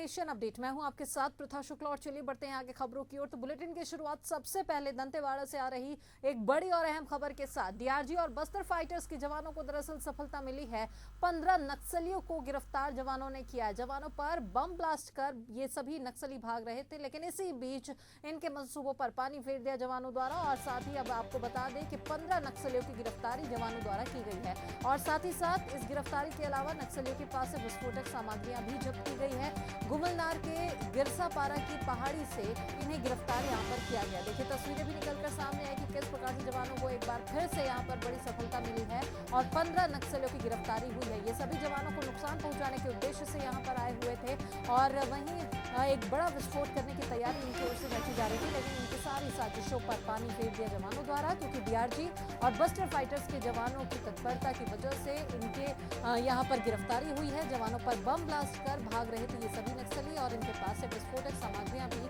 Nation update. मैं हूं आपके साथ प्रथा शुक्ला और चलिए बढ़ते हैं आगे खबरों की ओर। तो बुलेटिन की शुरुआत सबसे पहले दंतेवाड़ा से आ रही एक बड़ी और अहम खबर के साथ। डीआरजी और बस्तर फाइटर्स के जवानों को दरअसल सफलता मिली है। 15 नक्सलियों को गिरफ्तार जवानों ने किया है। जवानों पर बम ब्लास्ट कर ये सभी नक्सली भाग रहे थे, लेकिन इसी बीच इनके मंसूबों पर पानी फेर दिया जवानों द्वारा। और साथ ही अब आपको बता दें कि 15 नक्सलियों की गिरफ्तारी जवानों द्वारा की गई है। और साथ ही साथ इस गिरफ्तारी के अलावा नक्सलियों के पास से विस्फोटक सामग्रियां भी जब्त की गई है। गुमलनार के गिरसापारा की पहाड़ी से इन्हें गिरफ्तार यहां पर किया गया। देखिए तस्वीरें भी निकलकर सामने आई कि किस प्रकार से जवानों को एक बार फिर से यहां पर बड़ी सफलता मिली है और 15 नक्सलियों की गिरफ्तारी हुई है। ये सभी जवानों को नुकसान पहुंचाने के उद्देश्य से यहां पर आए हुए थे और वहीं एक बड़ा विस्फोट करने की तैयारी इनकी ओर से रची जा रही थी, लेकिन इनकी सारी साजिशों पर पानी फेर दिया जवानों द्वारा, क्योंकि डीआरजी और बस्टर फाइटर्स के जवानों की तत्परता की वजह से इनके यहां पर गिरफ्तारी हुई है। जवानों पर बम ब्लास्ट कर भाग रहे थे ये सभी नक्सली और इनके पास से विस्फोटक सामग्रियां भी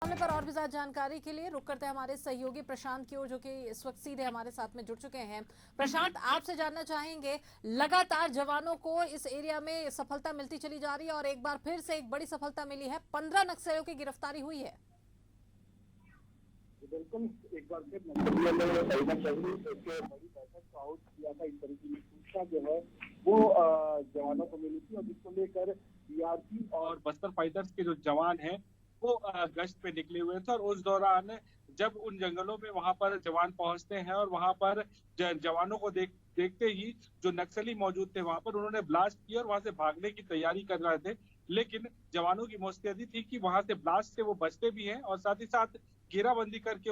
मामले पर और भी ज्यादा जानकारी के लिए रुक करते हैं हमारे सहयोगी प्रशांत की ओर, जो कि इस वक्त सीधे हमारे साथ में जुड़ चुके हैं। प्रशांत, आपसे जानना चाहेंगे, लगातार जवानों को इस एरिया में सफलता मिलती चली जा रही है और एक बार फिर से एक बड़ी सफलता मिली है। 15 नक्सलियों की गिरफ्तारी हुई है। बिल्कुल, एक बार फिर नक्सलियों ने बड़ी बैठक का आउट किया था। इस तरीके की सूचना जो है वो जवानों को मिली थी और जिसको लेकर डीआरजी और बस्तर फाइटर्स के जो जवान हैं वो गश्त पे निकले हुए थे। और उस दौरान जब उन जंगलों में वहां पर जवान पहुंचते हैं और वहां पर जवानों को देखते ही जो नक्सली मौजूद थे वहां पर उन्होंने ब्लास्ट किया और वहां से भागने की तैयारी कर रहे थे। लेकिन जवानों की मुस्तैदी थी कि वहां से ब्लास्ट से वो बचते भी हैं और साथ ही साथ घेराबंदी करके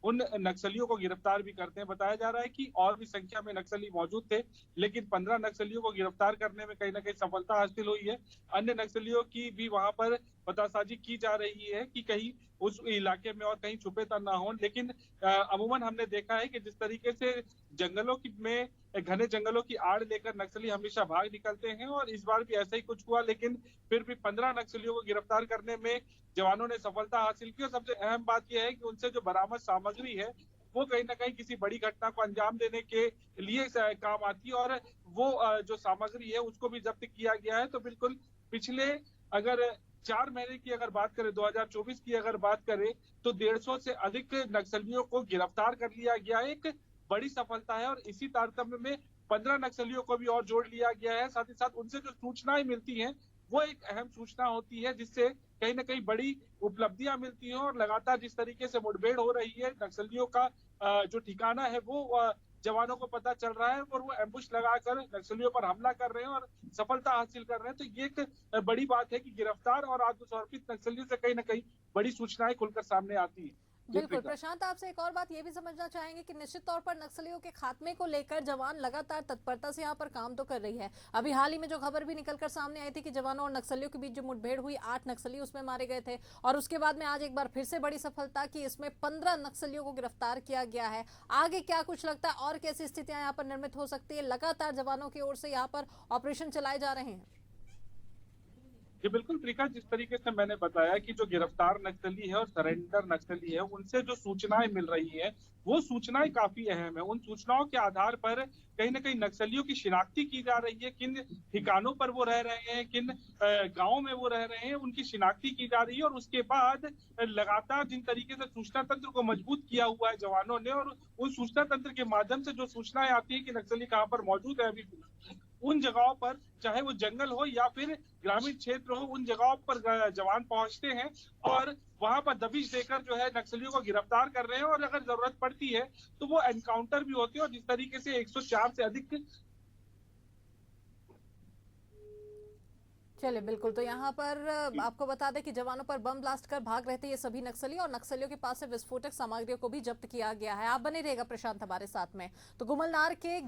उन नक्सलियों को गिरफ्तार भी करते हैं। बताया जा रहा है कि और भी संख्या में नक्सली मौजूद थे, लेकिन 15 नक्सलियों को गिरफ्तार करने में कहीं ना कहीं सफलता हासिल हुई है। अन्य नक्सलियों की भी वहां पर पतासाजी की जा रही है कि कहीं उस इलाके में और कहीं छुपे तो ना हो। लेकिन अमूमन हमने देखा है कि जिस तरीके से जंगलों की में घने जंगलों की आड़ लेकर नक्सली हमेशा भाग निकलते हैं और इस बार भी ऐसा ही कुछ हुआ, लेकिन फिर भी 15 नक्सलियों को गिरफ्तार करने में जवानों ने सफलता हासिल की। और सबसे अहम बात यह है कि उनसे जो बरामद सामग्री है वो कहीं ना कहीं किसी बड़ी घटना को अंजाम देने के लिए काम आती है और वो जो सामग्री है उसको भी जब्त किया गया है। तो बिल्कुल पिछले अगर 4 महीने की अगर बात करें, 2024 की अगर बात करें, तो 150 से अधिक नक्सलियों को गिरफ्तार कर लिया गया। एक बड़ी सफलता है और इसी तारतम्य में 15 नक्सलियों को भी और जोड़ लिया गया है। साथ ही साथ उनसे जो सूचनाएं मिलती हैं वो एक अहम सूचना होती है, जिससे कहीं ना कहीं बड़ी उपलब्धियां मिलती हैं। और लगातार जिस तरीके से मुठभेड़ हो रही है, नक्सलियों का जो ठिकाना है वो जवानों को पता चल रहा है और वो एम्बुश लगाकर नक्सलियों पर हमला कर रहे हैं और सफलता हासिल कर रहे हैं। तो ये एक बड़ी बात है कि गिरफ्तार और आत्मसमर्पित नक्सलियों से कहीं ना कहीं बड़ी सूचनाएं खुलकर सामने आती है। बिल्कुल प्रशांत, आपसे एक और बात ये भी समझना चाहेंगे कि निश्चित तौर पर नक्सलियों के खात्मे को लेकर जवान लगातार तत्परता से यहाँ पर काम तो कर रही है। अभी हाल ही में जो खबर भी निकलकर सामने आई थी कि जवानों और नक्सलियों के बीच जो मुठभेड़ हुई, 8 नक्सली उसमें मारे गए थे और उसके बाद में आज एक बार फिर से बड़ी सफलता की इसमें 15 नक्सलियों को गिरफ्तार किया गया है। आगे क्या कुछ लगता है और कैसी स्थितियां यहाँ पर निर्मित हो सकती है? लगातार जवानों की ओर से यहाँ पर ऑपरेशन चलाए जा रहे हैं। जी बिल्कुल त्रिका, जिस तरीके से मैंने बताया कि जो गिरफ्तार नक्सली है और सरेंडर नक्सली है उनसे जो सूचनाएं मिल रही है वो सूचनाएं काफी अहम है। उन सूचनाओं के आधार पर कहीं ना कहीं नक्सलियों की शिनाख्ती की जा रही है, किन ठिकानों पर वो रह रहे हैं, किन गांवों में वो रह रहे हैं, उनकी शिनाख्ती की जा रही है। और उसके बाद लगातार जिन तरीके से सूचना तंत्र को मजबूत किया हुआ है जवानों ने, और उन सूचना तंत्र के माध्यम से जो सूचनाएं आती है कि नक्सली कहाँ पर मौजूद है, अभी उन जगहों पर, चाहे वो जंगल हो या फिर ग्रामीण क्षेत्र हो, उन जगहों पर जवान पहुंचते हैं और वहां पर दबिश देकर जो है नक्सलियों को गिरफ्तार कर रहे हैं। और अगर जरूरत पड़ती है तो वो एनकाउंटर भी होते हैं। और जिस तरीके से 104 से अधिक चलिए बिल्कुल, तो यहाँ पर आपको बता दें कि जवानों पर बम ब्लास्ट कर भाग रहे थे ये सभी नक्सली और नक्सलियों के पास से विस्फोटक सामग्रियों को भी जब्त किया गया है। आप बने रहेगा प्रशांत हमारे साथ में। तो गुमलनार के